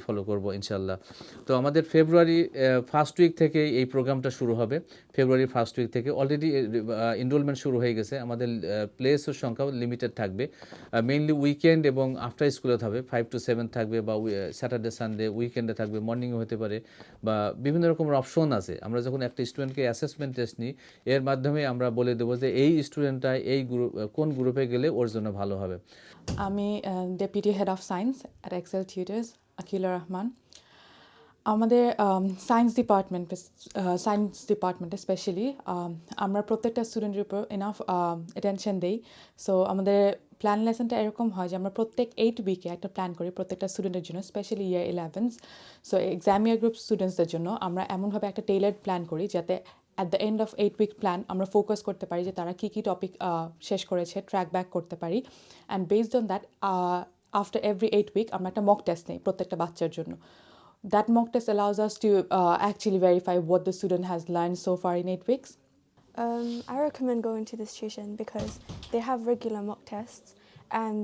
Follow করব ইনশাল্লাহ। তো আমাদের ফেব্রুয়ারি ফার্স্ট উইক থেকে এই প্রোগ্রামটা শুরু হবে। ফেব্রুয়ারি ফার্স্ট উইক থেকে অলরেডি এনরোলমেন্ট শুরু হয়ে গেছে। আমাদের প্লেসের সংখ্যাও লিমিটেড থাকবে। মেইনলি উইকেন্ড এবং আফটার স্কুলে থাকবে, 5 to 7 থাকবে, বা স্যাটারডে সানডে উইকেন্ডে থাকবে, মর্নিংও হতে পারে, বা বিভিন্ন রকমের অপশন আছে। আমরা যখন একটা স্টুডেন্টকে অ্যাসেসমেন্ট টেস্ট নিই, এর মাধ্যমে আমরা বলে দেবো যে এই স্টুডেন্টটা এই গ্রুপ কোন গ্রুপে গেলে ওর জন্য ভালো হবে। আমি deputy head of science at Excel Tutors, Akila Rahman. আমাদের সায়েন্স ডিপার্টমেন্টে স্পেশালি আমরা প্রত্যেকটা স্টুডেন্টের উপর এনাফ অ্যাটেনশন দেই। সো আমাদের প্ল্যান লেসনটা এরকম হয় যে আমরা প্রত্যেক 8 উইকে একটা প্ল্যান করি প্রত্যেকটা স্টুডেন্টের জন্য, specially year 11s। So exam year group স্টুডেন্টসদের জন্য আমরা এমনভাবে একটা টেইলার্ড প্ল্যান করি যাতে at the end of 8 week plan আমরা ফোকাস করতে পারি যে তারা কী কী টপিক শেষ করেছে, ট্র্যাক ব্যাক করতে পারি। And based on that after every 8 week আমরা একটা মক টেস্ট নিই প্রত্যেকটা বাচ্চার জন্য। That mock test allows us to actually verify what the student has learned so far in 8 weeks. I recommend going to this tuition because they have regular mock tests, and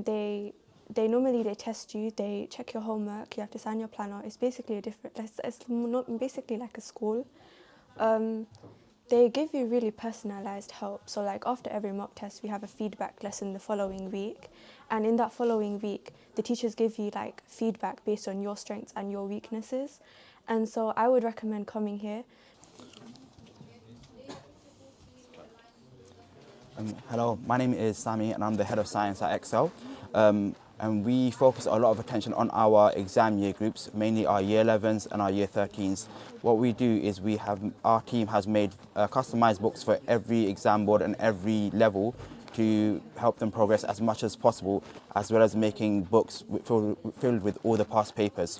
they normally they test you, they check your homework, you have to sign your planner. It's basically it's not basically like a school. They give you really personalized help. So like after every mock test, we have a feedback lesson the following week, and in that following week, the teachers give you like feedback based on your strengths and your weaknesses. And so I would recommend coming here. Hello, my name is Sami and I'm the head of science at Excel. And we focus a lot of attention on our exam year groups, mainly our year 11s and our year 13s. What we do is our team has made customized books for every exam board and every level to help them progress as much as possible, as well as making books filled with all the past papers.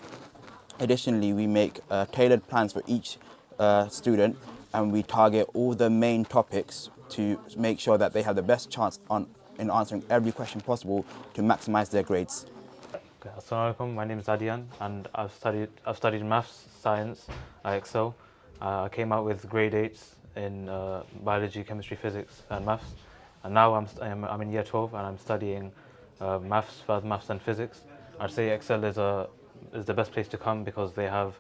Additionally, we make tailored plans for each student, and we target all the main topics to make sure that they have the best chance in answering every question possible to maximize their grades. Okay, Assalamu alaikum. My name is Adian, and I've studied maths, science at Excel. I came out with grade 8s in biology, chemistry, physics, and maths. And now I'm in year 12, and I'm studying maths, further maths, and physics. I'd say Excel is the best place to come because they have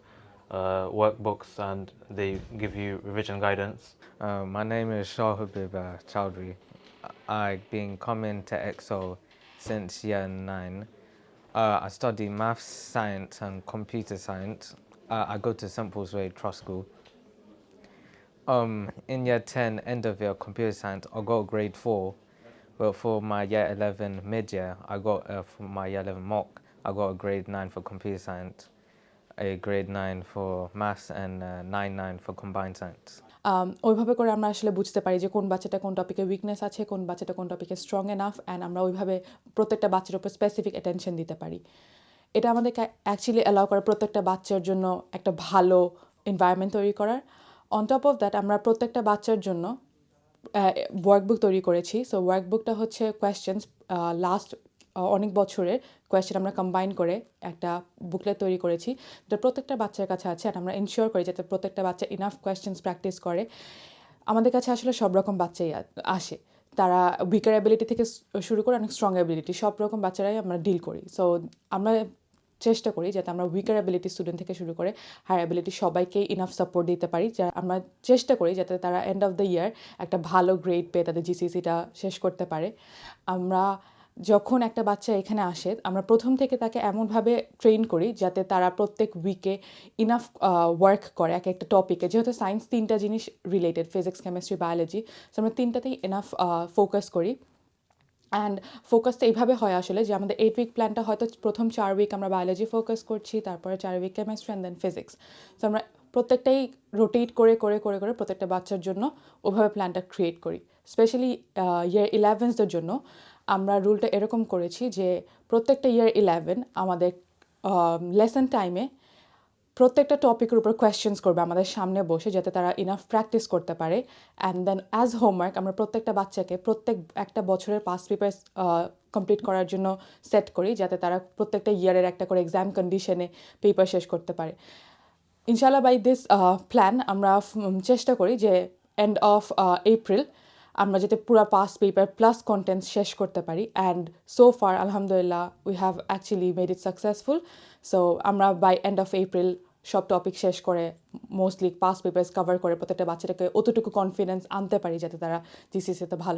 workbooks and they give you revision guidance. My name is Shah Habib Chowdhury. I've been coming to Excel since year 9. I study maths, science and computer science. I go to St Paul's Way Trust School. In year 10, end of year computer science, I got grade 4. But for my year 11 mid-year, for my year 11 mock, I got a grade 9 for computer science, a grade 9 for maths and 9 for combined science. ওইভাবে করে আমরা আসলে বুঝতে পারি যে কোন বাচ্চাটা কোন টপিকে উইকনেস আছে, কোন বাচ্চাটা কোন টপিকে স্ট্রং এনাফ, অ্যান্ড আমরা ওইভাবে প্রত্যেকটা বাচ্চার উপর স্পেসিফিক অ্যাটেনশন দিতে পারি। এটা আমাদেরকে অ্যাকচুয়ালি অ্যালাউ করে প্রত্যেকটা বাচ্চার জন্য একটা ভালো এনভায়রনমেন্ট তৈরি করার। অন টপ অফ দ্যাট আমরা প্রত্যেকটা বাচ্চার জন্য ওয়ার্কবুক তৈরি করেছি। সো ওয়ার্কবুকটা হচ্ছে কোয়েশ্চেন্স, লাস্ট অনেক বছরের কোয়েশ্চেন আমরা কম্বাইন করে একটা বুকলেট তৈরি করেছি, যেটা প্রত্যেকটা বাচ্চার কাছে আছে। আর আমরা এনশিওর করি যাতে প্রত্যেকটা বাচ্চা ইনাফ কোয়েশ্চেন্স প্র্যাকটিস করে। আমাদের কাছে আসলে সব রকম বাচ্চাই আসে, তারা উইকার অ্যাবিলিটি থেকে শুরু করে অনেক স্ট্রং অ্যাবিলিটি, সব রকম বাচ্চারাই আমরা ডিল করি। সো আমরা চেষ্টা করি যাতে আমরা উইকার অ্যাবিলিটি স্টুডেন্ট থেকে শুরু করে হায়ার অ্যাবিলিটি সবাইকেই ইনাফ সাপোর্ট দিতে পারি। যা আমরা চেষ্টা করি যাতে তারা এন্ড অফ দ্য ইয়ার একটা ভালো গ্রেড পেয়ে তাদের জিসিসিটা শেষ করতে পারে। আমরা যখন একটা বাচ্চা এখানে আসে, আমরা প্রথম থেকে তাকে এমনভাবে ট্রেন করি যাতে তারা প্রত্যেক উইকে ইনাফ ওয়ার্ক করে এক একটা টপিকে। যেহেতু সায়েন্স 3টা জিনিস related, physics, chemistry, biology, so আমরা 3টাতেই ইনাফ ফোকাস করি। অ্যান্ড ফোকাসটা এইভাবে হয় আসলে যে আমাদের 8 উইক প্ল্যানটা হয়তো প্রথম 4 উইক আমরা বায়োলজি ফোকাস করছি, তারপরে 4 week chemistry and then physics. So আমরা প্রত্যেকটাই রোটেট করে করে করে করে প্রত্যেকটা বাচ্চার জন্য ওভাবে প্ল্যানটা ক্রিয়েট করি। স্পেশালি ইয়ার 11সদের জন্য আমরা রুলটা এরকম করেছি যে প্রত্যেকটা ইয়ার 11 আমাদের লেসন টাইমে প্রত্যেকটা টপিকের উপর কোয়েশ্চেন্স করবে আমাদের সামনে বসে, যাতে তারা ইনাফ প্র্যাকটিস করতে পারে। অ্যান্ড দেন অ্যাজ হোমওয়ার্ক আমরা প্রত্যেকটা বাচ্চাকে প্রত্যেক একটা বছরের পাস পেপার কমপ্লিট করার জন্য সেট করি, যাতে তারা প্রত্যেকটা ইয়ারের একটা করে এক্সাম কন্ডিশনে পেপার শেষ করতে পারে। ইনশাআল্লাহ বাই দিস প্ল্যান আমরা চেষ্টা করি যে এন্ড অফ এপ্রিল আমরা যাতে পুরো পাস পেপার প্লাস কন্টেন্টস শেষ করতে পারি। অ্যান্ড সো ফার আলহামদুলিল্লাহ we have actually made it successful. So আমরা বাই এন্ড অফ এপ্রিল সব টপিক শেষ করে মোস্টলি পাস পেপার্স কভার করে প্রত্যেকটা বাচ্চাটাকে অতটুকু কনফিডেন্স আনতে পারি যাতে তারা জিসিসিতে ভালো